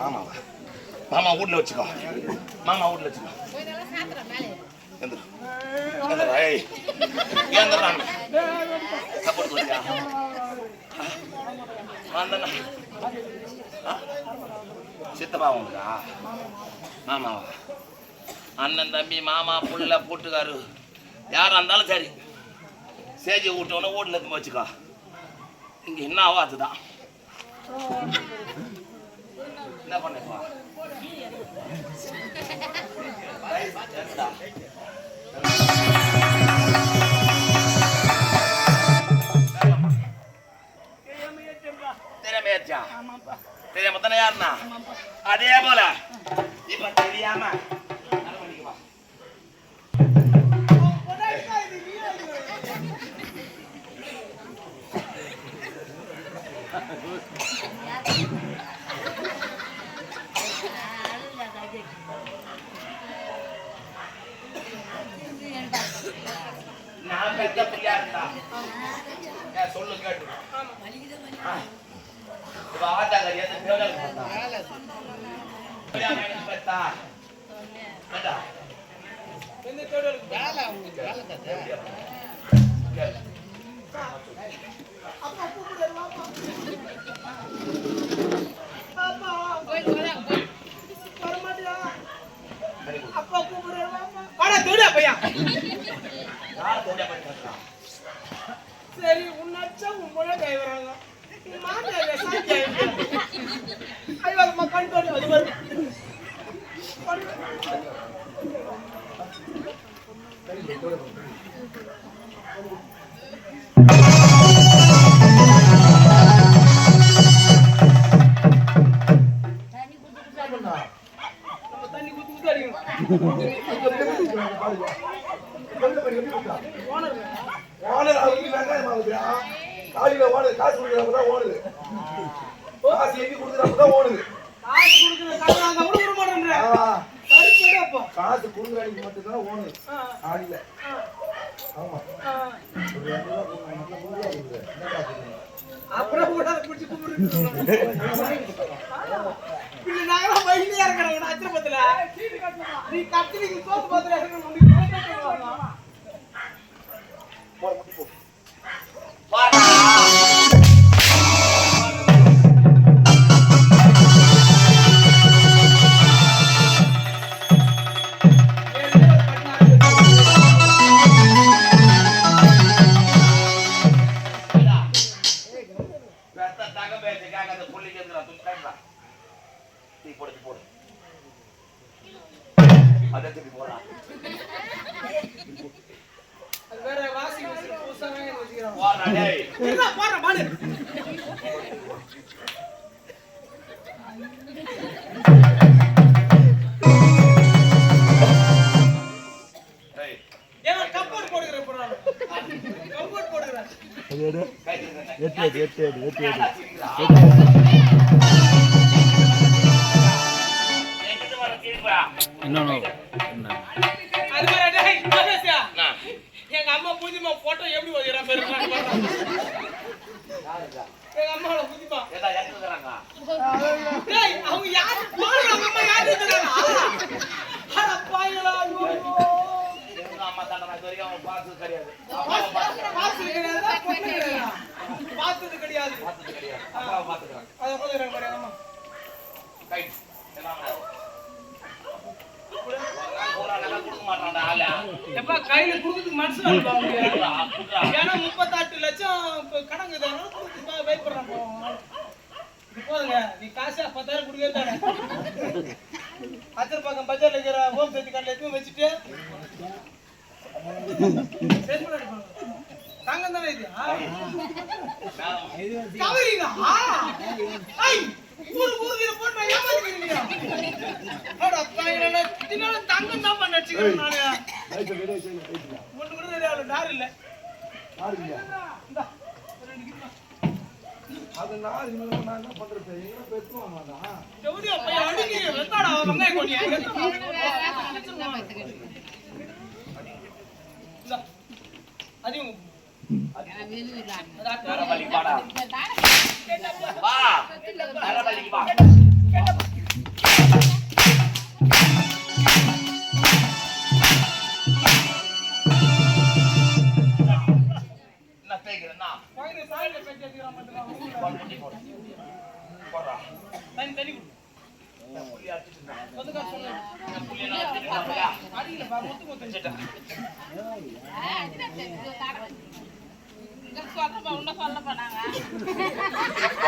மாமாவா? மாமா வீட்ல வச்சுக்கோ. மாமா வீட்ல வச்சுக்கோ. சித்தப்பா உங்களுக்கா? மாமாவா? அண்ணன் தம்பி மாமா புள்ள கூட்டுக்காரு யாரா இருந்தாலும் சரி, சேஜி விட்டோன்னா வீட்டில் இருந்து வச்சுக்கோ. இங்க என்ன ஆவோ அதுதான். என்ன பண்ணப்பா? தெரியாமையாச்சா? தெரியாம தானே யாருன்னா? அதே போல இப்ப தெரியாம நான் பெத்த பிள்ளையா இருந்தா சொல்லு கேட்டு சரி உன்னாச்சா உன் போல கை வராங்க தண்ணி குத்து காலையில ஓடுது, காசு கொடுக்குறப்பதான் ஓடுது. காசு எண்ணி கொடுக்குறப்பதான் ஓடுது. காசு கொடுக்குற அன்னைக்கு மட்டும்தான் ஓடுது காலையில. ஆமா அப்புறம் கூட பிடிச்சி நாங்களாம் வயலியா இருக்கிறாங்க அச்சபத்துல நீ கத்திரிக்கு சோத்து பார்த்து வேற வாசி பூசாவே எங்க அம்மா புதிமா போட்டோ எப்படி வச்சுக்கிறான் எங்க அம்மாவோட புதிமா அவங்க யாரு அம்மா யாரு பார்த்தது கிடையாது. எப்ப கையில குடுக்கிறதுக்கு மனசு ஏன்னா 38 லட்சம் கணக்கு வெயிட் பண்றாங்க. போதுங்க நீ காசு 10,000 குடுக்கவே தானே அச்சரப்பாக்கம் பஜார்ல இருக்கிற ஹோம் சக்தி கடையில எதுவும் வச்சுட்டு தங்கம் தானே இது கவரிங்க ஊருக்கு இதை போட்டு ஏமாத்திக்கிறீங்க. தங்கம் தான் பண்ண வச்சுக்கிறேன் நானு ஒன்று கூட தெரியாது நார் இல்லை அது நான் என்ன பண்றது பேசுவோம் அதிகம் தண்ணி தண்ணி கொடு. ஒதுக்கா சொல்லு. என் புள்ளைய நான் திட்டுறாப்பையா? அடிக்கலப்பா, முத்து முத்து வச்சுட்டேன்.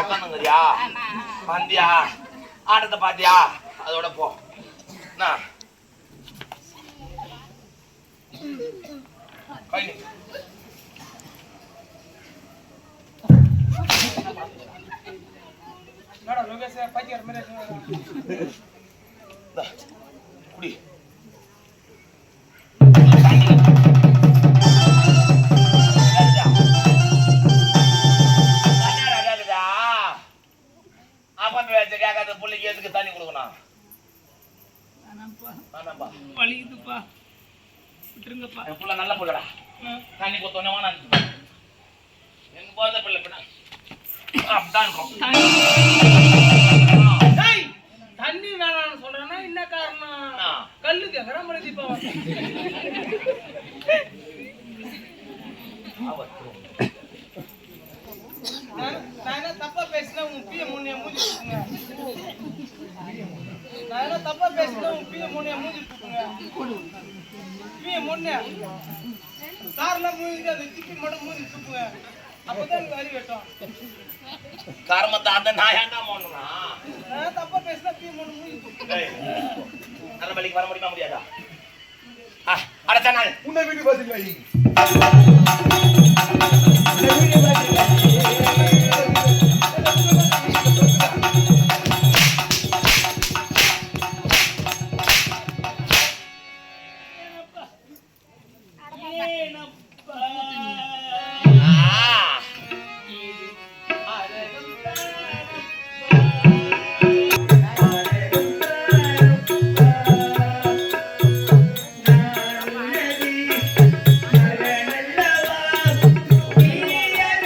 உக்காந்துங்கறியா? வந்தியா? ஆட்டத்தை பாத்தியா? அதோட போ. என்ன? கை நீ. மேடம் லோகேஷ் பைத்தியார் மாதிரி இந்தா, குடி. கேட்காத புள்ளைக்கு எதுக்கு தண்ணி கொடுக்கணும்? வேணாம்பா. வலிக்குதுப்பா, விட்டுருங்கப்பா. என் புள்ள நல்ல புள்ளடா. தண்ணி கொடுத்தோன்னே வேணாம். எங்க போத பிள்ளை பின்ன அப்படிதான் இருக்கும். டேய், தண்ணி வேணாம்னு சொல்றேன்னா என்ன காரணம்? கல்லு கேக்குறேன் மனுஷி இப்போ. நான் என்ன தப்பா பேசினா உங்க பிய முன்னைய மூஞ்சி தூக்குங்க. நான் என்ன தப்பா பேசினா உங்க பிய முன்னைய மூஞ்சி தூக்குங்க. பிய முன்னைய கார்லாம் மூஞ்சி அது திப்பி மட்டும் மூஞ்சி தூக்குங்க. அப்பதான் எனக்கு அறிவு வெட்டும். கர்மத்தை அந்த நான் ஏன்டா போடணும்னா? நான் தப்பா பேசினா பிய முன்ன மூஞ்சி தூக்குங்க. நல்ல வேலைக்கு வர முடியுமா முடியாதா? அடச்சா நான் உன்னை வீடியோ பாத்தீங்களா? Yeah.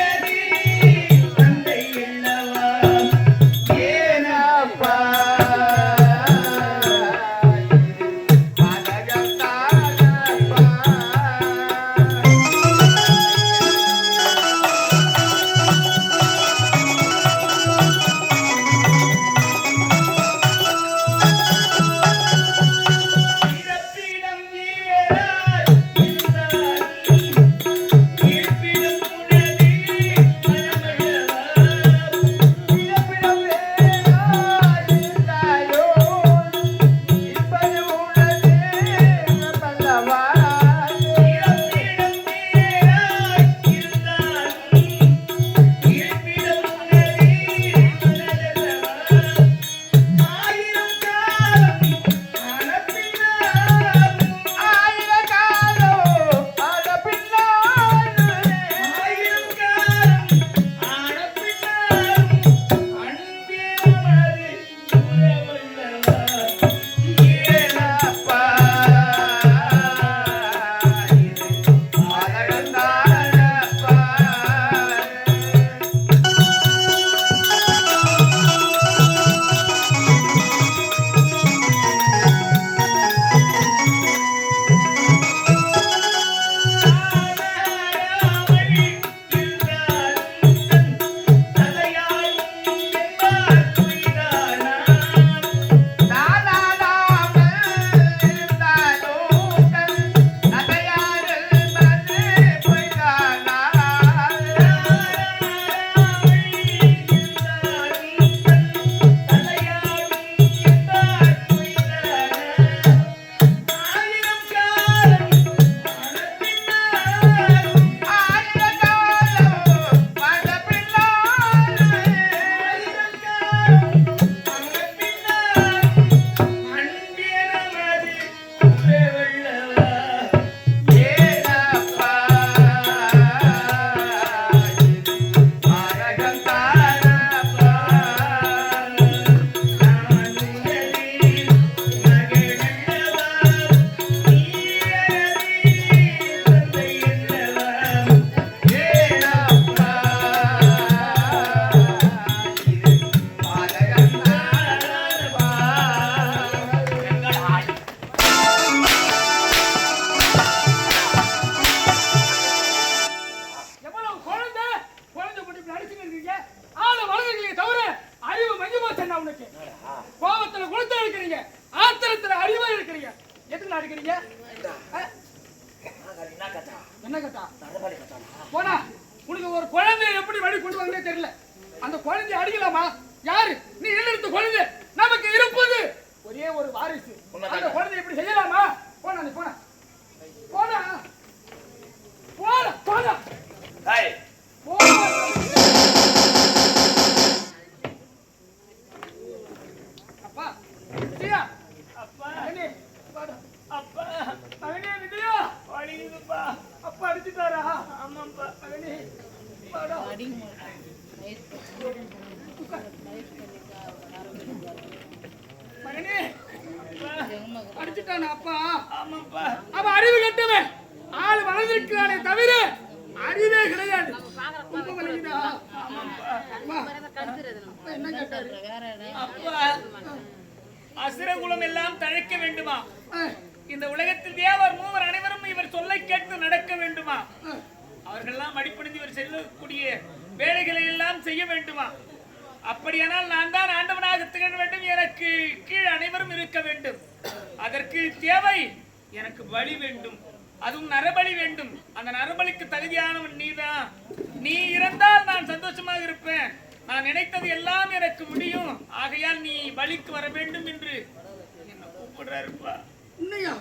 உனக்கு கோபத்துல குளத்துல இருக்கிறீங்க, ஆத்திரத்துல அறிவா இருக்கிறீங்க. எதுக்கு நான் இருக்கிறீங்க? என்ன கட்டா? போனா உனக்கு ஒரு குழந்தைய எப்படி வழி கொண்டு வந்தே தெரியல. அந்த குழந்தைய அடிக்கலாமா? யாரு நீ? எழுத்து குழந்தை நமக்கு இருப்பது ஒரே ஒரு வாரிசு. அந்த குழந்தை எப்படி செய்யலாமா? போனா நீ போனா போனா போனா போனா டேய் அப்பா விஜயா, அப்பா அண்ணே பாடா, அப்பா அண்ணே விஜயா வலிக்குதுப்பா. அப்பா அடிச்சிட்டாரா? ஆமாப்பா அண்ணே பாடா மகனே அடிச்சிட்டானா அப்பா? ஆமாப்பா. அவன் அறிவு கட்டவன், ஆள் வளர்ந்திருக்கிறானே தவிர அறிவே கிடையாது. என்ன கேட்டாரு? அப்பா அசுரகுலம் எல்லாம் தழைக்க வேண்டுமா? இந்த உலகத்தில் தேவர் மூவர் அனைவரும் இவர் சொல்லை கேட்டு நடக்க வேண்டுமா? அவர்களெல்லாம் அடிப்படைந்து இவர் செல்லக்கூடிய வேலைகளை எல்லாம் செய்ய வேண்டுமா? அப்படியானால் நான் தான் ஆண்டவனாக திகழ வேண்டும், எனக்கு கீழ் அனைவரும் இருக்க வேண்டும். அதற்கு தேவை எனக்கு பலி வேண்டும், அதுவும் நரபலி வேண்டும். அந்த நரபலிக்கு தகுதியானவன் நீதான். நீ இருந்தால் நான் சந்தோஷமாக இருப்பேன். நான் நினைத்தது எல்லாம் எனக்கு முடியும். ஆகையால் நீ பலிக்கு வர வேண்டும் என்று என்ன கூப்பிடுறாருப்பா. உன்னையா?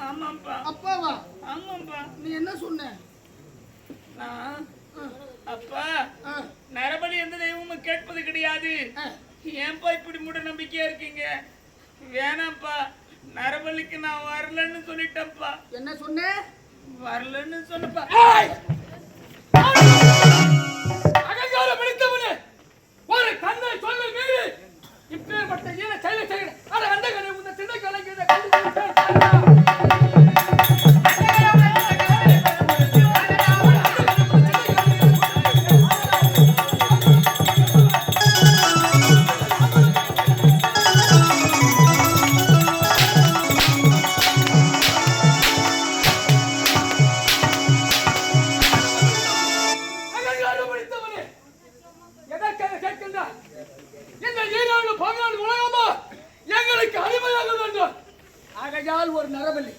ஆமாப்பா. அப்பாவா? ஆமாப்பா. நீ என்ன சொன்ன? நான் அப்பா நரபலி எந்த தெய்வமும் கேட்பது கிடையாது. ஏன்பா இப்படி மூட நம்பிக்கையா இருக்கீங்க? வேணாம்ப்பா, நரபலிக்கு நான் வரலன்னு சொல்லிட்டேன்ப்பா. என்ன சொன்ன? வரலன்னு சொன்னப்பா. அகங்காரம் பிடித்தவனே, ஒரு கண்ணை சொல்ல மீறி இப்பேற்பட்ட ஈர செயலை செய்ய அந்த கண்ணை உந்த சின்ன கலைஞர் ஒரு நரபலி.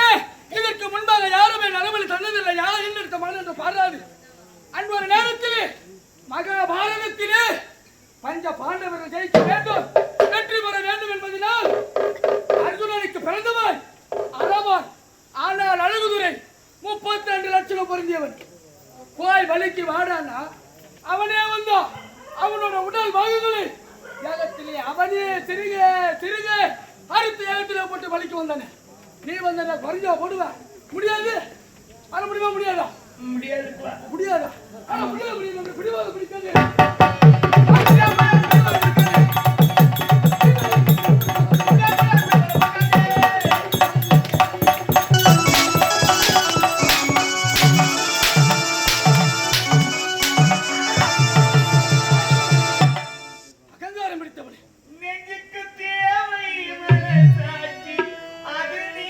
ஏன் இதற்கு முன்பாக யாருமே நரபலி தந்ததில்லை. யாரும் இன்னெடுத்த மகன் என்று பாராது. அன்பொரு நேரத்திலே மகாபாரதத்திலே பஞ்ச பாண்டவர்கள் ஜெயிக்க வேண்டும், வெற்றி பெற வேண்டும் என்பதனால் அர்ஜுனனுக்கு பிறந்தவன் அரவான். ஆனால் அழகுதுரை 32 லட்சம் பொருந்தியவன். கோய் வலிக்கு வாடானா அவனே வந்தான். அவனோட உடல் பாகங்களை ஏகத்திலே அவனே சிறுக சிறுக அறுத்து ஏகத்திலே போட்டு வலிக்கு வந்தானே. நீ வந்த குறைஞ்சா போடுவ முடியாது. வர முடியுமா? முடியாதா? முடியாதுப்பா. முடியாதா? முடியாது. பிடிவாத பிடிக்காது. அது நீ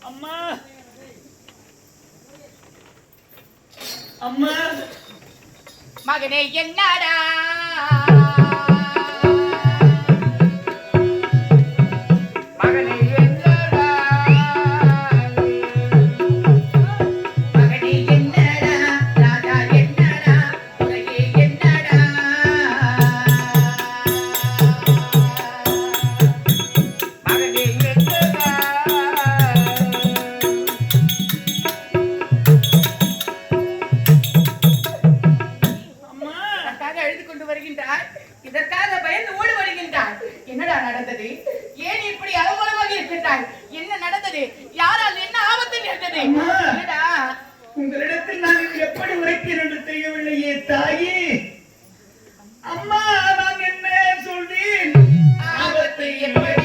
அம்மா அம்மா மகனே என்னடா மகனே என்னடா மகனே என்னடா ராஜா என்னடா உலகே என்னடா மகனே என்னடா எழுதி கொண்டு வருகின்றார். இதற்காக பயந்து ஓடி வருகின்றார். என்னடா நடந்தது? ஏன் இப்படி அலங்கோலமாக இருக்கின்றாய்? என்ன நடந்தது? யாரால் என்ன ஆபத்து நேர்ந்தது? என்னடா உங்களிடத்தில் நான் எப்படி உரைப்பேன் என்று தெரியவில்லையே தாயே. அம்மா நான் என்ன சொல்வேன்? ஆபத்து எப்படி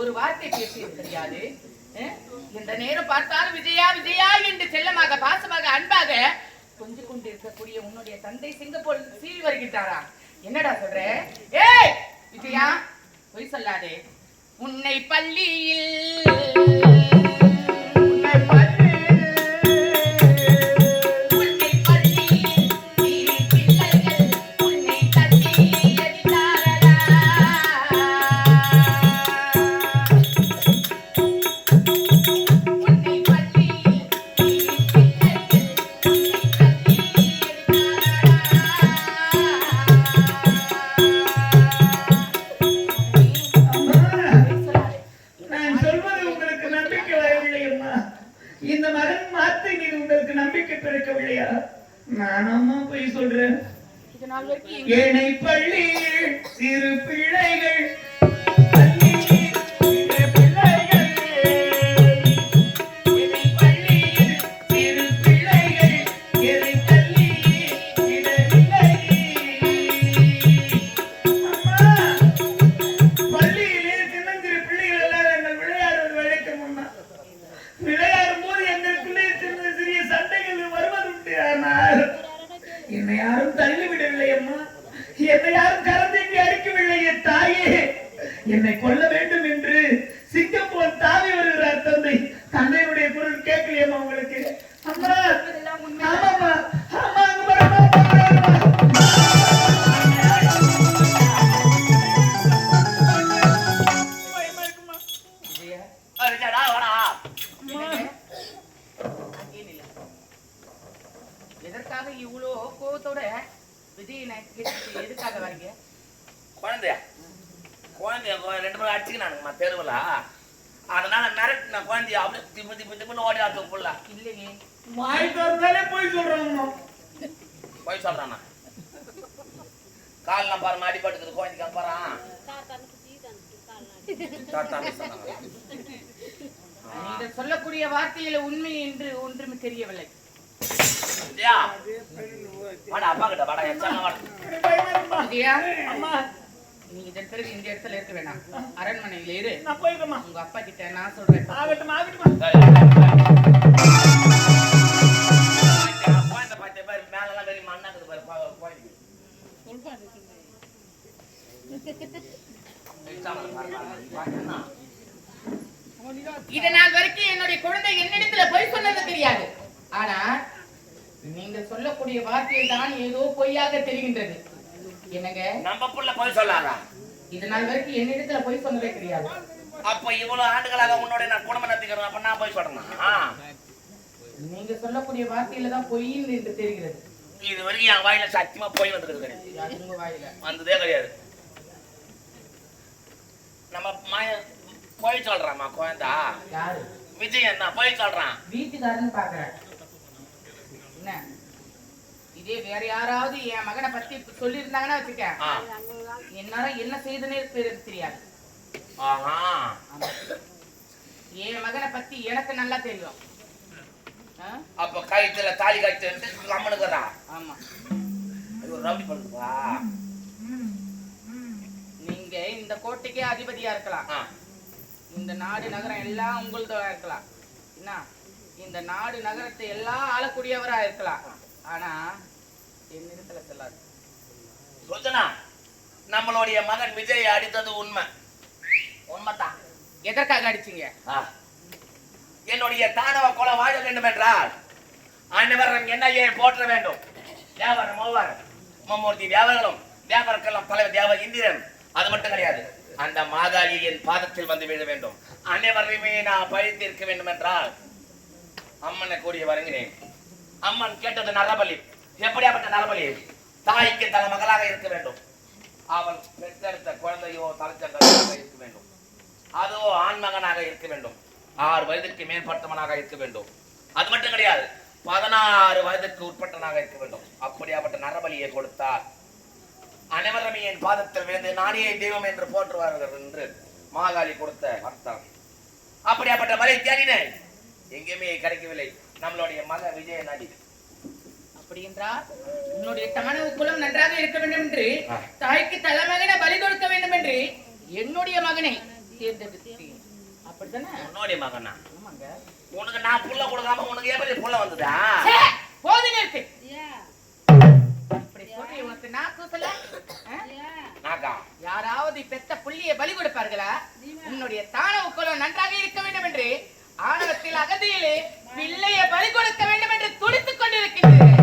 ஒரு வார்த்தை பேசியது கிடையாது. இந்த நேரம் பார்த்தாலும் விஜயா விஜயா என்று செல்லமாக பாசமாக அன்பாக கொஞ்சம் கொண்டு இருக்கக்கூடிய உன்னுடைய தந்தை சிங்கப்பூர் சீறி வருகின்றாரா? என்னடா சொல்ற? ஏய் விஜயா பொய் சொல்லாதே. உன்னை பள்ளியில் இந்த மகன் வார்த்தை மீது உங்களுக்கு நம்பிக்கை பிறக்கவில்லையா? நானம்மா போய் சொல்றேன். ஏனை பள்ளியில் சிறு பிள்ளைகள் என்னை யாரும் தள்ளிவிடவில்லை அம்மா. என்னை யாரும் கலந்து அடிக்கவில்லையே தாயே. என்னை கொல்ல வேண்டும் என்று சிங்கப்பூர் தாவி வருகிறார் தந்தை. தந்தையுடைய குரல் கேட்கலையம்மா உங்களுக்கு? அம்மா ஆமாம்மா ஆமா எதற்காக இவ்வளோ கோவத்தோட விஜய் எதுக்காக வரீங்க? குழந்தைய ரெண்டு பேரும் அடிச்சுக்கினானுங்கம்மா தெருவில். அதனால மிரட்டு நான் குழந்தைய அப்படியே திப்பு திப்பு திப்புன்னு ஓடி ஆட்டு புள்ள. இல்லையே வாய் திறந்தாலே போய் சொல்றாங்கம்மா. போய் சொல்றானா? கால்லாம் பாரு அடிபட்டுக்குது குழந்தைக்கு பாறான். நீங்கள் சொல்லக்கூடிய வார்த்தையில உண்மை என்று ஒன்றுமே தெரியவில்லை. நீ இதன் பிறகு இந்த இடத்துல இருக்க வேணாம். அரண்மனையில இரு. உங்க அப்பா கிட்ட நான் சொல்றேன். இதனால் வரைக்கும் என்னுடைய குழந்தை என்னிடத்துல பொய் சொன்னது தெரியாது. ஆனா நீங்க சொல்லக்கூடிய வார்த்தையில் தான் ஏதோ பொய்யாக தெரிகின்றது. என்னங்க நம்ம புள்ள பொய் சொல்லாதா? இதனால் வரைக்கும் என்னிடத்துல பொய் சொன்னதே தெரியாது. அப்ப இவ்வளவு ஆண்டுகளாக உன்னோட நான் குடும்பம் நடத்திக்கிறேன். அப்ப நான் பொய் சொல்றேன்னா? நீங்க சொல்லக்கூடிய வார்த்தையில தான் பொய் என்று தெரிகிறது. இது வரைக்கும் என் வாயில சத்தியமா பொய் வந்தது கிடையாது. உங்க வாயில வந்ததே கிடையாது. போய் சொல்றாமா குழந்தா யாரு விஜயன் தான் போய் சொல்றான். வீட்டுக்காரன்னு பாக்குறேன். என்ன இதே வேற யாராவது என் மகனை பத்தி சொல்லியிருந்தாங்கன்னா வச்சுக்க, என்னால என்ன செய்துன்னே தெரியாது. ஆஹா என் மகனை பத்தி எனக்கு நல்லா தெரியும். அப்ப கயிற்றுல தாலி கட்டு கம்மனுக்குறா. ஆமா ரவுடி பண்ணுவா. நீங்க இந்த கோட்டைக்கே அதிபதியா இருக்கலாம், இந்த நாடு நகரம் எல்லாம் உங்களதா இருக்கலாம், என்ன இந்த நாடு நகரத்தை எல்லாம் ஆளக்கூடியவரா இருக்கலாம். ஆனா என்னிடத்துல செல்லாது. ரோஜனா, நம்மளுடைய மகன் விஜய் அடித்தது உண்மை. உண்மைதான். எதற்காக அடிச்சீங்க? என்னுடைய தானவ கொலை வாழ வேண்டும் என்றால் அனைவரும் என்னையே போற்ற வேண்டும். தேவர் மூவர் மும்மூர்த்தி தேவர்களும் தேவருக்கெல்லாம் தலைவர் தேவ இந்திரன். அது மட்டும் கிடையாது, அந்த மாதாளி என் பாதத்தில் வந்து விழ வேண்டும். அனைவரையுமே நான் பழித்திருக்க வேண்டும் என்றால் அம்மனை கூடிய வருகிறேன். அம்மன் கேட்டது நரபலி. எப்படியாப்பட்ட நரபலி? தாய்க்கு தலை மகளாக இருக்க வேண்டும். அவள் பெற்றெடுத்த குழந்தையோ தலைச்சங்களாக இருக்க வேண்டும். அதோ ஆண்மகனாக இருக்க வேண்டும். 6 வயதுக்கு மேற்பட்டவனாக இருக்க வேண்டும். அது மட்டும் கிடையாது, 16 வயதுக்கு உட்பட்டவனாக இருக்க வேண்டும். அப்படியாப்பட்ட நரபலியை கொடுத்தார் அனைவரும் என் பாதத்தில் விழுந்து நானே தெய்வம் என்று போற்றுவார்கள் என்று மாகாளி கொடுத்த அர்த்தம். அப்படியாப்பட்ட பலி தேடினேன், எங்கேயுமே கிடைக்கவில்லை. நம்மளுடைய மக விஜய நடி. அப்படி என்றால் உன்னுடைய தானவ குலம் நன்றாக இருக்க வேண்டும் என்று, தாய்க்கு தலைமகனை பலி கொடுக்க வேண்டும் என்று என்னுடைய மகனை தேர்ந்தெடுத்தேன். அப்படித்தானே? உன்னுடைய மகனா? ஆமாங்க. உனக்கு நான் புள்ள கொடுக்காம உனக்கு எப்படி புள்ள வந்ததா? போது நிறுத்து. இப்படி சொல்லி உனக்கு நான் கூசல? யாராவது பெத்த புள்ளியை பலி கொடுப்பார்களா? உன்னுடைய தானவ குலம் நன்றாக இருக்க வேண்டும் என்று ஆணவத்தில் அகதியிலே பிள்ளையை பலி கொடுக்க வேண்டும் என்று துடித்துக் கொண்டிருக்கின்றேன்.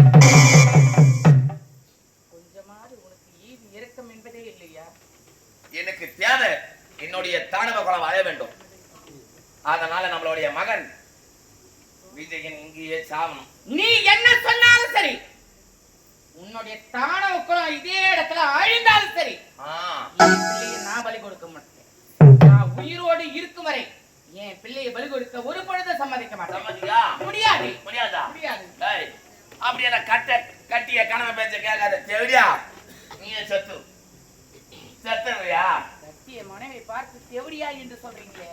கொஞ்சமாவது உனக்கு ஈவு இரக்கம் என்பதே இல்லையா? எனக்கு தேவை என்னுடைய தானவ குலம் வாழ வேண்டும். அதனால நம்மளுடைய மகன் விஜயன் இங்கேயே சாவணும். நீ என்ன சொன்னாலும் சரி, உன்னுடைய தானவ குலம் இதே இடத்துல அழிந்தாலும் சரி, என் பிள்ளையை நான் பலி கொடுக்க மாட்டேன். நான் உயிரோடு இருக்கும் வரை என் பிள்ளையை பலி கொடுக்க ஒரு பொழுது சம்மதிக்க மாட்டேன். முடியாது. முடியாதா? முடியாது. அப்படியே கட்டிய கனவை பேச்ச கேட்காத தேவையா? நீயே செத்துறியா? கட்டிய மனைவி பார்த்து தேவடியா என்று சொல்றீங்களே,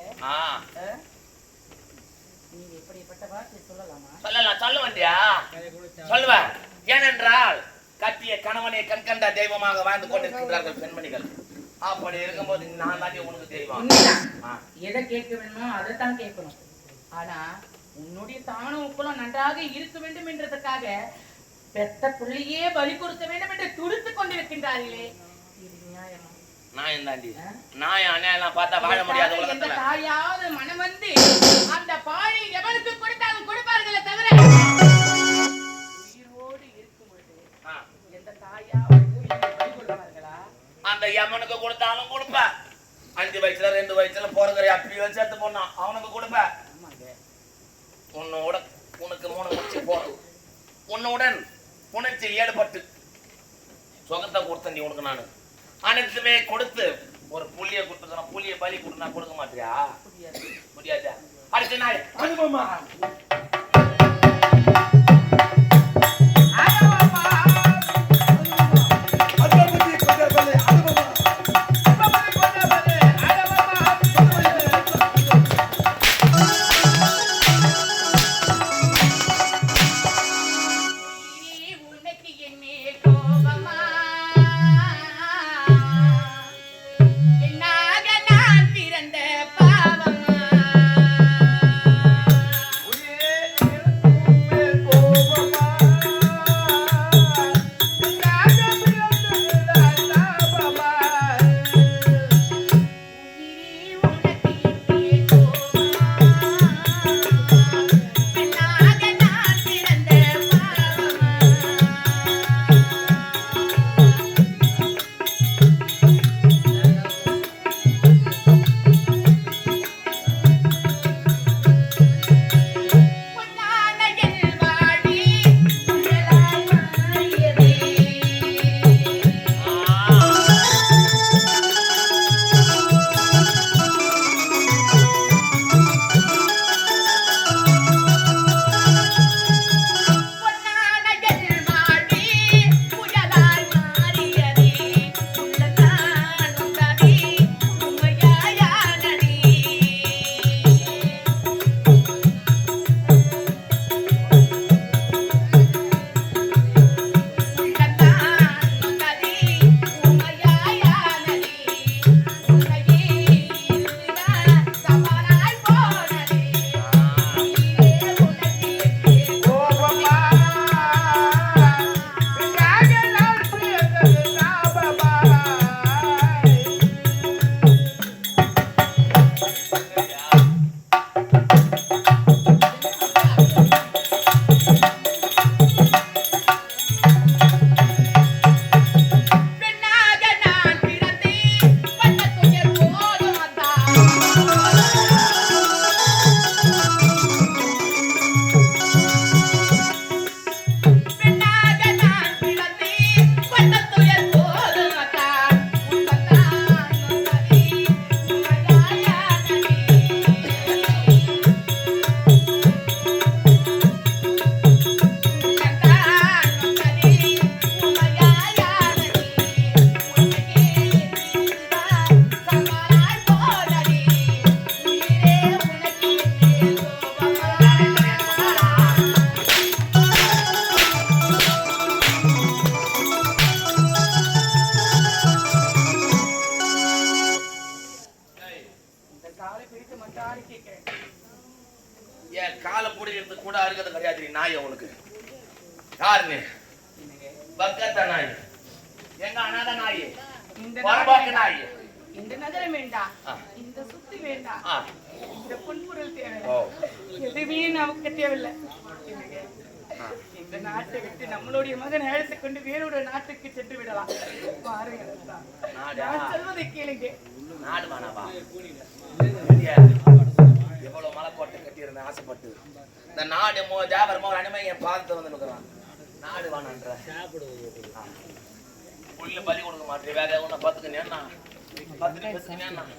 நீங்க எப்படிப்பட்ட வார்த்தை சொல்லலாமா? சொல்லலாம், சொல்ல வேண்டியா? சொல்லுவேன். ஏனென்றால் கட்டிய கணவனை கண்கண்ட தெய்வமாக வாழ்ந்து கொண்டிருக்கிறார்கள் பெண்மணிகள். அப்படி இருக்கும்போது நான் தான் உனக்கு தெரியும். எதை கேட்க வேணுமோ அதைத்தான் கேட்கணும். ஆனா உன்னுடைய தானும் உப்பலும் நன்றாக இருக்க வேண்டும் என்றதுக்காக பெத்த புள்ளையே பலி கொடுக்க வேண்டும் என்று துடித்துக் கொண்டிருக்கின்றார்களே, இது நியாயமா? நான் தாண்டி நான் அண்ணன் பார்த்தா வாழ முடியாது உலகத்துல. தாயாவது மனம் வந்து அந்த பாழை எவனுக்கு கொடுத்தாலும் கொடுப்பார்களே தவிர, உயிரோடு இருக்கும் பொழுது எந்த தாயாவது பலி கொடுப்பார்களா? அந்த யமனுக்கு கொடுத்தாலும் கொடுப்ப. 5 வயசுல 2 வயசுல போறதுல அப்படியே சேர்த்து போனான் அவனுக்கு கொடுப்ப. உன்னோட உனக்கு 3 முடிச்சு போறோம். உன்னுடன் புணர்ச்சி ஈடுபட்டு சொகத்தை கொடுத்தேன் உனக்கு. நான் அனைத்துமே கொடுத்து ஒரு புள்ளிய கொடுத்துக்கிறேன். புள்ளிய பலி கொடுத்தா கொடுக்க மாட்டியா? முடியாதா? அடுத்த நாள் அனுபவமா பாவமா யாரு கேட்கிறேன்? என் காலை பிடிக்கிறதுக்கு கூட அருகது கிடையாது நாய் உனக்கு. யாருன்னு பக்கத்த நாய், எங்க அனாத நாய், பரபாக்கு நாய். இந்த நகரம் வேண்டாம், இந்த சுத்தி வேண்டாம், இந்த பொன்பொருள் தேவை, எதுவுமே நமக்கு தேவையில்லை. இந்த நாட்டை விட்டு நம்மளுடைய மகன் அழைத்துக் கொண்டு வேறொரு நாட்டுக்கு சென்று விடலாம். பாருங்கள், நான் சொல்வதை கேளுங்க. நாடு வேணாவா? எவ்வளவு மலை போட்டு கட்டி இருந்தேன் ஆசைப்பட்டு. இந்த நாடு ஜாபரமா ஒரு அனிமை என் பாதத்தை வந்து நிற்கிறான். நாடு வேணான்ற புள்ள பலி கொடுக்க மாட்டேன். வேற ஒண்ணு பத்துக்குன்னா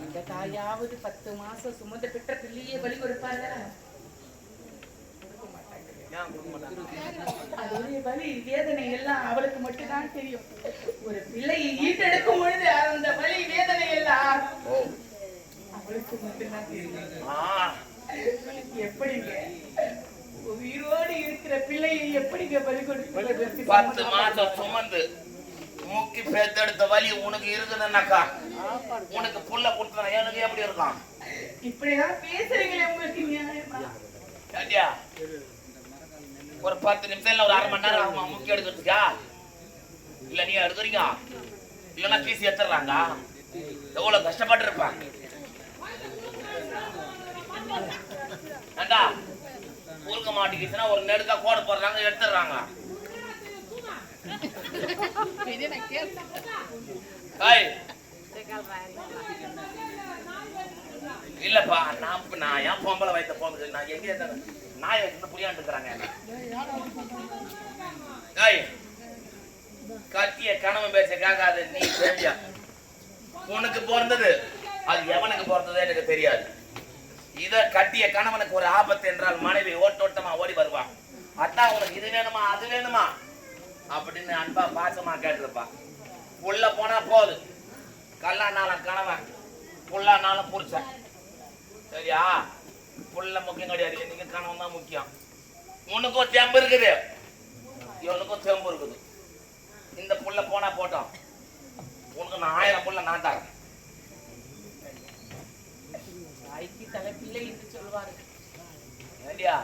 இந்த தாயாவது 10 மாசம் சுமந்து பெற்ற பிள்ளையே பலி கொடுப்பாங்க. அதோடைய வலி வேதனை எல்லாம் அவளுக்கு மட்டும்தான் தெரியும். ஒரு பிள்ளையை ஈட்டெடுக்கும் பொழுது அந்த வலி வேதனை எல்லாம் அவளுக்கு மட்டும்தான் தெரியும். எப்படிங்க உயிரோடு இருக்கிற பிள்ளையை எப்படிங்க பலி கொடுப்பது? 10 மாசம் சுமந்து முக்கி பெத்தெடுத்த வலி உனக்கு இருக்குதுன்னாக்கா உனக்கு புள்ள கொடுத்தா எனக்கு எப்படி இருக்கான்? இப்படிதான் பேசுறீங்களே, உங்களுக்கு நியாயமா? ஒரு 10 நிமிஷம் இல்ல ஒரு அரை மணி நேரம் ஆகுமா முக்கிய எடுக்கிறதுக்கா? இல்ல நீ எடுக்கிறீங்க இல்லன்னா பீஸ் எடுத்துறாங்க. எவ்வளவு கஷ்டப்பட்டு இருப்பான். ஏண்டா ஊருக்க மாட்டேங்குச்சுன்னா ஒரு நெடுக்கா கோடு போடுறாங்க, எடுத்துடுறாங்க. இல்லப்பா நான் ஏன் பொம்பளை வைத்த போகுது? நான் எங்க நாய் வச்சு புரியாண்டு இருக்கிறாங்க. கத்திய கணவன் பேச கேட்காது. நீ தெரிஞ்சா உனக்கு பிறந்தது அது எவனுக்கு பிறந்தது எனக்கு தெரியாது. இத கட்டிய கணவனுக்கு ஒரு ஆபத்து என்றால் மனைவி ஓட்டோட்டமா ஓடி வருவான். அதான் உனக்கு இது வேணுமா அது வேணுமா அப்படின்னு அன்பா பாசமா கேட்டிருப்பா. உள்ள போனா போகுது. கல்லானாலும் கணவன், புல்லானாலும் புருஷன். சரியா? புள்ள முக்கியம் கிடையாது, இன்னைக்கு கணவன் தான் முக்கியம். உனக்கும் தெம்பு இருக்குது, இவனுக்கும் தெம்பு இருக்குது. இந்த புள்ள போனா போட்டோம், உனக்கு நான் 1000 புள்ள நான் தரேன். தாய்க்கு தலைப்பிள்ளை என்று சொல்வாரு. ஏண்டியா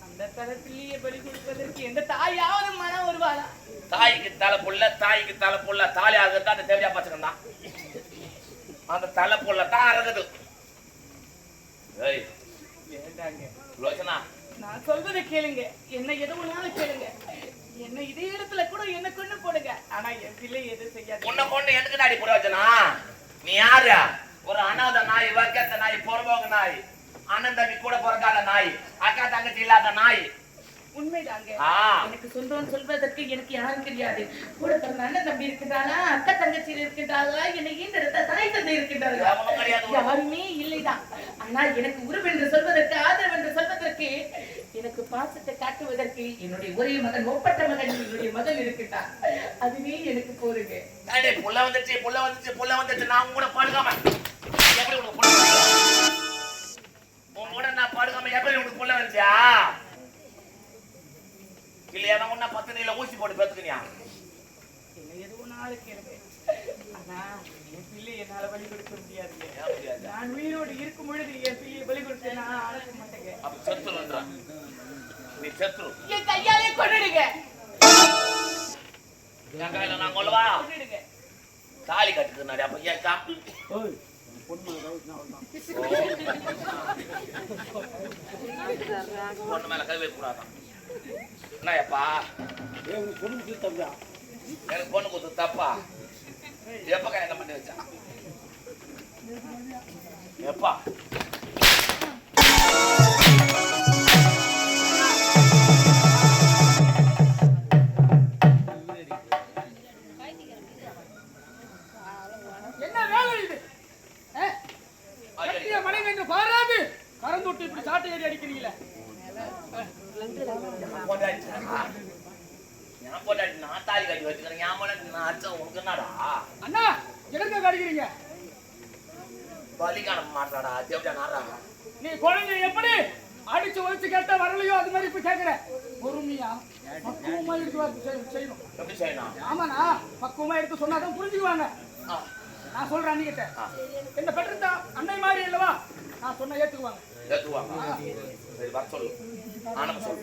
அந்த தலைப்பிள்ளையை பலி கொடுப்பதற்கு எந்த தாயாவது மனம் வருவாரா? தாய்க்கு தலை புள்ள, தாய்க்கு தலை புள்ள, தாலி ஆகுது அந்த தேவையா பச்சைக்கா. அந்த தலை புள்ள தான் அறகுது. நான் சொல்வதை கேளுங்க, என்ன எதுவும் கேளுங்க. என்ன இதே இடத்துல கூட என்ன கொண்டு போடுங்க, ஆனா என் பிள்ளை எது செய்யாது. உன்னை கொண்டு எனக்கு நாடி புரோஜனா? நீ யாரு? ஒரு அனாத நாய், வர்க்கத்த நாய், பொறம்போங்க நாய், அண்ணன் தம்பி கூட பிறக்காத நாய், அக்கா தங்கச்சி இல்லாத நாய். உண்மைதாங்க. எனக்கு சொந்தம் சொல்வதற்கு எனக்கு யாரும் தெரியாது. கூட பிறந்த அண்ணன் தம்பி இருக்கின்றானா, அக்கா தங்கச்சி இருக்கின்றாளா, என்னை ஈண்டெடுத்த தாய் தந்தை இருக்கின்றார்களா? யாருமே இல்லைதான். ஆனா எனக்கு உறவு என்று சொல்வதற்கு, ஆதரவு என்று சொல்வதற்கு, எனக்கு பாசத்தை காட்டுவதற்கு என்னுடைய ஒரே மகன், ஒப்பட்ட மகன், என்னுடைய மகன் இருக்கின்றான். அதுவே எனக்கு போருங்க. புள்ள வந்துச்சு புள்ள வந்துச்சு புள்ள வந்துச்சு. நான் கூட படுக்காம எப்படி உனக்கு புள்ள உன் கூட நான் படுக்காம எப்படி உனக்கு புள்ள வந்துச்சா? இல்லையா உன்ன 10 நீல ஊசி போட்டு பெத்துக்கினியா? என்ன எதுவும் நாளைக்கு இருக்கு. ஆனா என் பிள்ளை என்னால பலி கொடுக்க முடியாது. நான் உயிரோடு இருக்கும் பொழுது என் பிள்ளையை பலி கொடுத்து நான் அழைக்க மாட்டேங்க. அப்ப செத்துருன்றா நீ செத்துரு. என் கையாலே கொன்னுடுங்க. என் கையில நான் கொல்லவா? கொன்னுடுங்க. தாலி கட்டுக்குனாடி அப்ப ஏன் காப்பு? ஓய் பொண்ணு மேல கை வைக்க கூடாதான். என்னப்பா பொண்ணு குத்து தப்பா? எனக்கு பொண்ணு குத்து தப்பா? எப்ப கல்யாணம் பண்ணி வச்சா? எப்பா என்ன வேலை இது? மனைவி என்று பாராது கரந்தொட்டு இப்படி சாட்டை ஏறி அடிக்கிறீங்களே. நான் தாலி கட்டி வச்சுக்கிறேன். உனக்கு என்னடா அண்ணா எங்க கடிக்கிறீங்க? பலிக்கான மாட்டாடா தேவடா நாடா. நீ குழந்தை எப்படி அடிச்சு ஒழிச்சு கேட்டா வரலையோ அது மாதிரி இப்ப கேக்குற. பொறுமையா பக்குவமா எடுத்து செய்யணும். எப்படி செய்யணும்? ஆமாண்ணா, பக்குவமா எடுத்து சொன்னாதான் புரிஞ்சுக்குவாங்க. நான் சொல்றேன் அண்ணிக்கிட்ட, என்ன பெற்றிருந்தா அன்னை மாதிரி இல்லவா நான் சொன்ன ஏத்துக்குவாங்க. ஏத்துவாங்க. சரி வர சொல்லு. ஆனப்ப சொல்லு.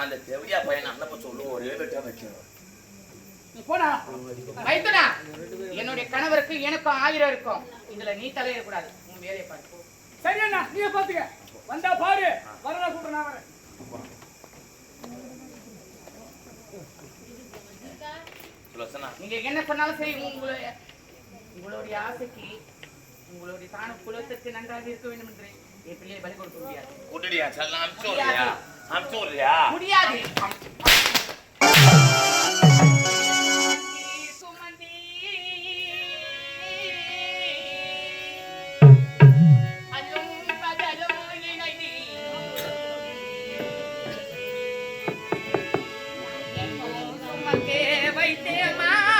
அந்த தேவையா பையனை அனுப்ப சொல்லு. ஒரே வெட்டா வைக்கணும். நீ போடா. மைத்துனா, என்னுடைய கணவருக்கு எனக்கும் 1000 இருக்கும். இதுல நீ தலையிட கூடாது. உன் வேலையை பாரு. சரி அண்ணா, நீயே பாத்துக்க. வந்தா பாரு. வரனா கூப்பிடு, நான் வரேன். நீங்க என்ன சொன்னாலும் சரி, உங்களுடைய ஆசைக்கு, உங்களுடைய தான குலத்திற்கு நன்றாக இருக்க வேண்டும் என்று என் பிள்ளையை பலி கொடுக்க முடியாது. கூட்டடியா செல்லம் அனுப்பிச்சு விடுறியா? முடியாது. la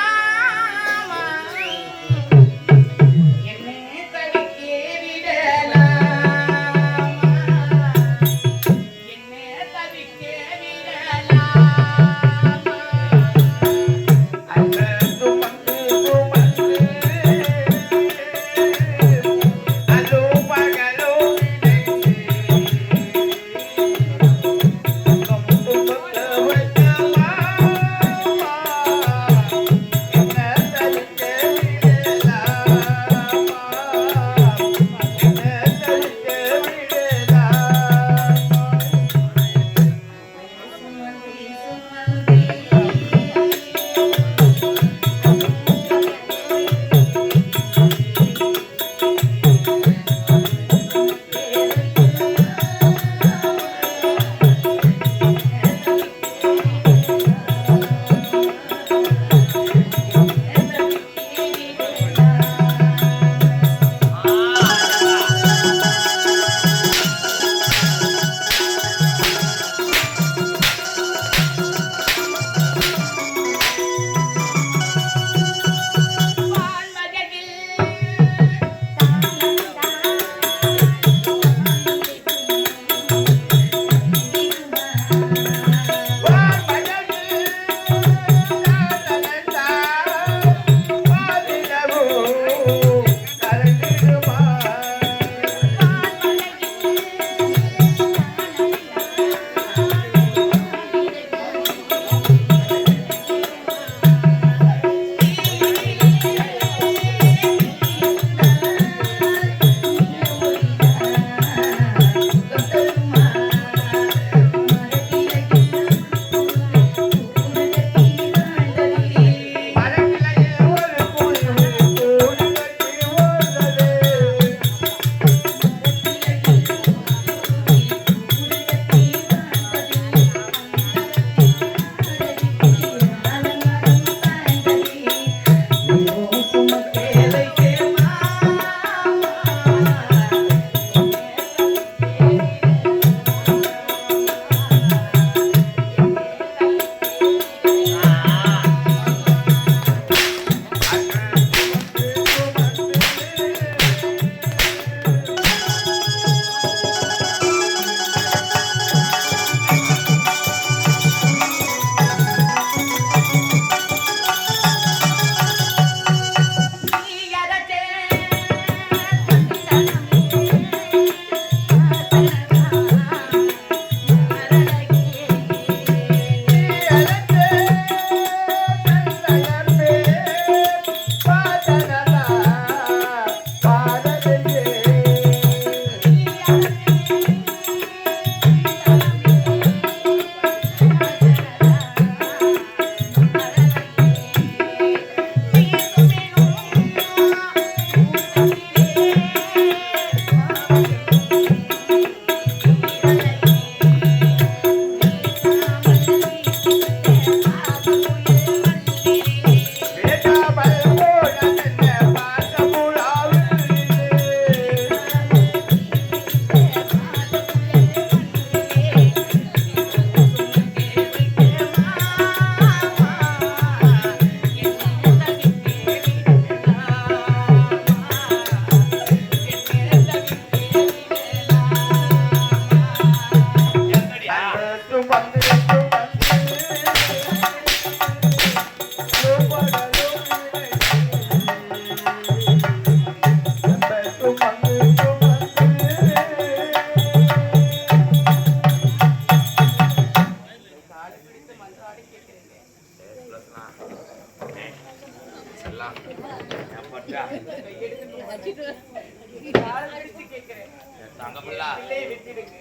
கால் அடிச்சு கேட்கிறேன். தங்க பிள்ளை பிள்ளையை விட்டுடுங்க.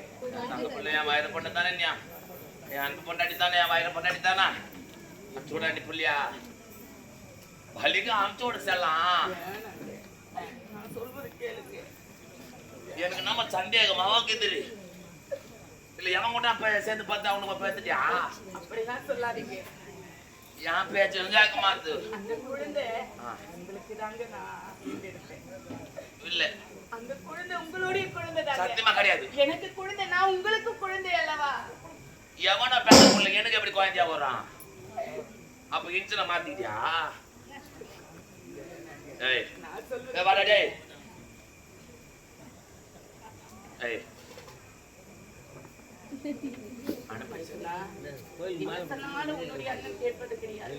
தங்க பிள்ளை என் வயிறு பொண்ணு தானே என் அன்பு பொண்டாட்டி தானே என் வயிறு பொண்டாட்டி தானே சூடாண்டி புள்ளியா வலிக்கு அமுச்சு விட செல்லாம் நான் சொல்றது கேளுங்க. எனக்கு நம்ம சந்தேகமாவா கேதுரு இல்ல எவன் கூட அப்ப சேர்ந்து பார்த்து அவனுக்கு பேத்துட்டியா அப்படிலாம் சொல்லாதீங்க. என் பேச்சு கேட்க மாத்து அந்த குழந்தை உங்களுக்கு தாங்க நான் எடுப்பேன். இல்ல அந்த குழந்தை உங்களுடைய குழந்தை தாங்க. சத்தியமா கிடையாது. எனக்கு குழந்தை, நான் உங்களுக்கு குழந்தை அல்லவா? எவனா பேச முடியல எனக்கு எப்படி குழந்தையா வர்றான் அப்ப இன்சுல மாத்திட்டியா ஏய் நான் சொல்லுவேன். ஏய் வாடா டேய் ஏய் உன்னுடைய அண்ணன் கேட்பது கிடையாது.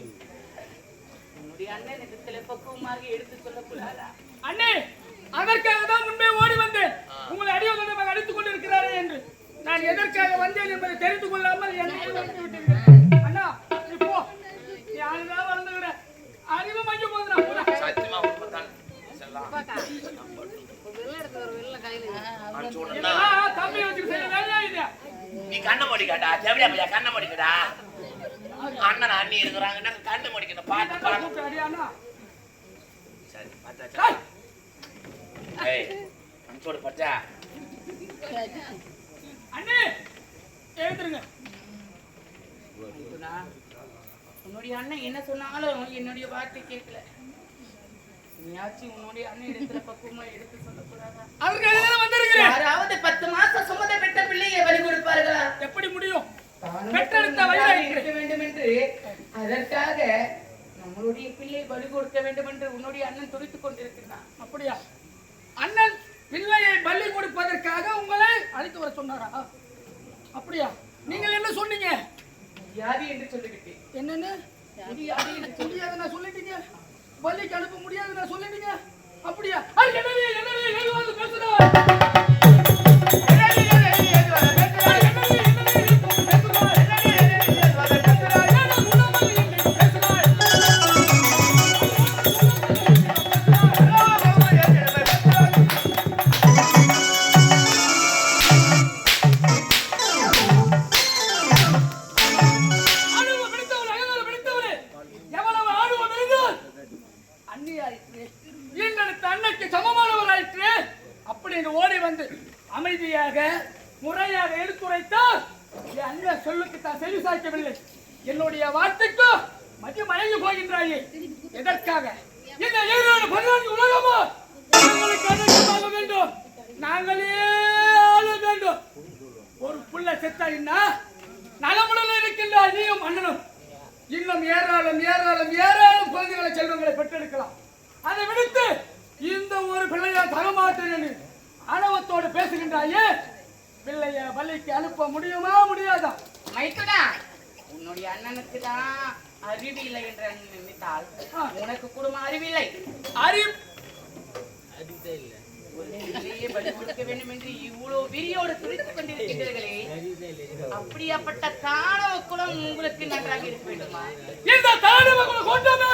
உன்னுடைய அண்ணன் இடத்துல பக்குவமாக எடுத்து சொல்லக்கூடாதா? அண்ணே, அதற்காக தான் முன்பே ஓடி வந்தேன். உங்களை அடியோடு அடித்துக் கொண்டிருக்கிறாரே என்று. நான் எதற்காக வந்தேன் என்பதை தெரிந்து கொள்ளாமல் என்னை விட்டு விட்டீர்கள். அண்ணா, நீ போ. நீ ஆளுதான் வளர்ந்துகிற. அறிவு மஞ்சு போகுதுடா. சத்தியமா உண்மைதான் செல்லாம் இதெல்லாம் தம்பி வச்சுட்டு செய்ய வேலையா இது? நீ கண்ணை மூடிக்காடா தேவையா பையா கண்ணை மூடிக்கடா அண்ணன் அண்ணி இருக்கிறாங்கன்னா கண்ணை மூடிக்கணும் பார்த்து பார்த்து கூப்பிட்டு அடி அண்ணா. சரி பார்த்தாச்சா ஏய் அனுப்பிச்சு விடு பச்சா அண்ணே, எழுந்துருங்க. உன்னுடைய அண்ணன் என்ன சொன்னாலும் என்னுடைய வார்த்தை கேட்கல. நீயாச்சும் உன்னுடைய அண்ணன் இடத்துல பக்குவமா எடுத்து சொல்லக்கூடாதா? அவருக்கு எதிராக வந்திருக்கிறேன். யாராவது 10 மாசம் சுமந்த பெற்ற பிள்ளையை பலி கொடுப்பார்களா? எப்படி முடியும்? பெற்றெடுத்த வயிறாக இருக்க வேண்டும் என்று, அதற்காக நம்மளுடைய பிள்ளையை பலி கொடுக்க வேண்டும் என்று உன்னுடைய அண்ணன் துடித்துக் கொண்டிருக்கிறான். அப்படியா? அண்ணன் பிள்ளையை பலி கொடுப்பதற்காக உங்களை அழைத்து வர சொன்னாரா? அப்படியா? நீங்கள் என்ன சொன்னீங்க? வியாதி என்று சொல்லிவிட்டேன். என்னன்னு? முடியாதுன்னா சொல்லிட்டீங்க. பள்ளிக்கு அனுப்ப முடியாதுன்னா சொல்லிட்டீங்க. அப்படியா? அமைதியாக முறையாக எடுத்துரைத்தால் என் அண்ணன் சொல்லுக்கு தான் செவி சாய்க்கவில்லை. என்னுடைய வார்த்தைக்கு மதிய மயங்கி போகின்றாயே. எதற்காக? இந்த 14 உலகமா எங்களுக்கு அடக்கமாக வேண்டும். நாங்களே ஆள வேண்டும். ஒரு புள்ள செத்தா என்ன? நலமுடன் இருக்கின்ற நீயும் அண்ணனும் இன்னும் ஏராளம் ஏராளம் ஏராளம் குழந்தைகளை செல்வங்களை பெற்றெடுக்கலாம். அதை விடுத்து இந்த ஒரு பிள்ளையா தரமாட்டேன் ஆணவத்தோடு பேசுகின்றாயே. பிள்ளைய பள்ளிக்கு அனுப்ப முடியுமா முடியாதா? மைத்துனா, உன்னுடைய அண்ணனுக்கு தான் அறிவில்லை என்று நினைத்தால் உனக்கு குடும்ப அறிவில்லை. பிள்ளையை பலி கொடுக்க வேண்டும் என்று இவ்வளவு விரியோடு துடித்துக் கொண்டிருக்கிறீர்களே, அப்படியாப்பட்ட தானவ குலம் உங்களுக்கு நன்றாக இருக்க வேண்டுமா? இந்த தானவ குலம் கொண்டமே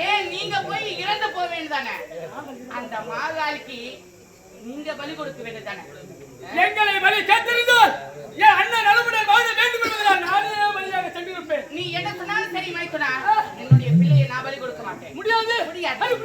ஏன் நீங்க போய் இறந்து போக வேண்டியதானே? அந்த மாகாளிக்கு நீங்க பலி கொடுக்க வேண்டியதானே? எங்களை பலி கேட்டிருந்தால் என் அண்ணன் நலமுடன் வாழ வேண்டும் என்பதால் நானே பலியாக சென்றிருப்பேன். நீ என்ன சொன்னாலும் சரி மைத்துனா, என்னுடைய பிள்ளையை நான் பலி கொடுக்க மாட்டேன். முடியாது. அந்த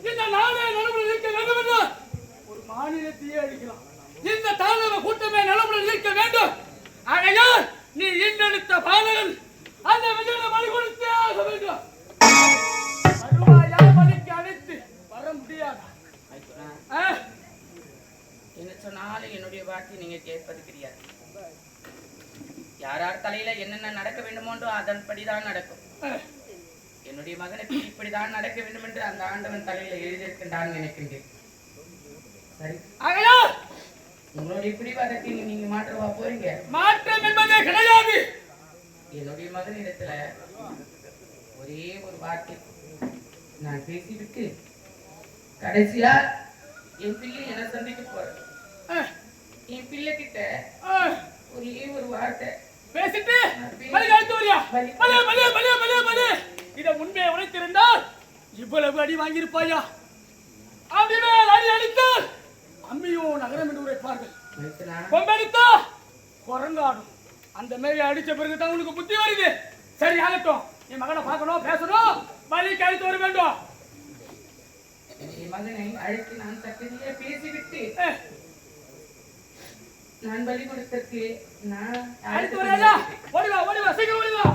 இந்த நாடே நலமுடன் இருக்க வேண்டும் என்று ஒரு மாநிலத்தையே அழிக்கலாம். இந்த தாண்டவ கூட்டமே நலமுடன் இருக்க வேண்டும். ஆகையால் நீ ஈன்றெடுத்த பாலகன் அந்த விஜயனை பலி கொடுத்தே ஆக வேண்டும். வருவாயா பலிக்கு அழைத்து வர முடியாதா? என்ன சொன்னாலும் என்னுடைய வார்த்தை நீங்க கேட்பது கிடையாது. யார் தலையில என்னென்ன நடக்க வேண்டுமோன்றோ அதன்படிதான் நடக்கும். என்னுடைய மகனுக்கு இப்படிதான் நடக்க வேண்டும் என்று அந்த ஆண்டவன் தலையில எழுதியிருக்கின்றான் நினைக்கின்றேன். சரி, ஆகையால் உங்களுடைய பிடிவாதத்தை நீங்க மாற்றவா போறீங்க? மாற்றம் என்பதே கிடையாது. என்னுடைய மகனிடத்துல ஒரே ஒரு வார்த்தை நான் பேசிவிட்டு கடைசியா என் பிள்ளை என்ன சந்திக்க போறேன். என் பிள்ளை கிட்ட ஒரே ஒரு வார்த்தை பேசிட்டு பலி அழைத்து வரியா? பலே பலே பலே பலே பலே. இதை முன்பே உழைத்திருந்தால் இவ்வளவு அடி வாங்கியிருப்பாயா? அப்படியே அடி அடித்தால் அம்மியோ நகரம் என்று உரைப்பார்கள். கொம்பெடுத்தா குரங்காடும். அந்த மாரி அடிச்ச பிறகு தான் உனக்கு புத்தி வருது. சரி ஆகட்டும், என் மகனை பார்க்கணும், பேசணும், பலிக்கு அழைத்து வர வேண்டும். என் மகனை அழைத்து நான் சட்டத்திலே பேசிவிட்டு நான் பலி கொடுத்தற்கு நான் அழைத்து வரையா? ஓடிவா ஓடிவா, சீக்கிரம் ஓடிவா.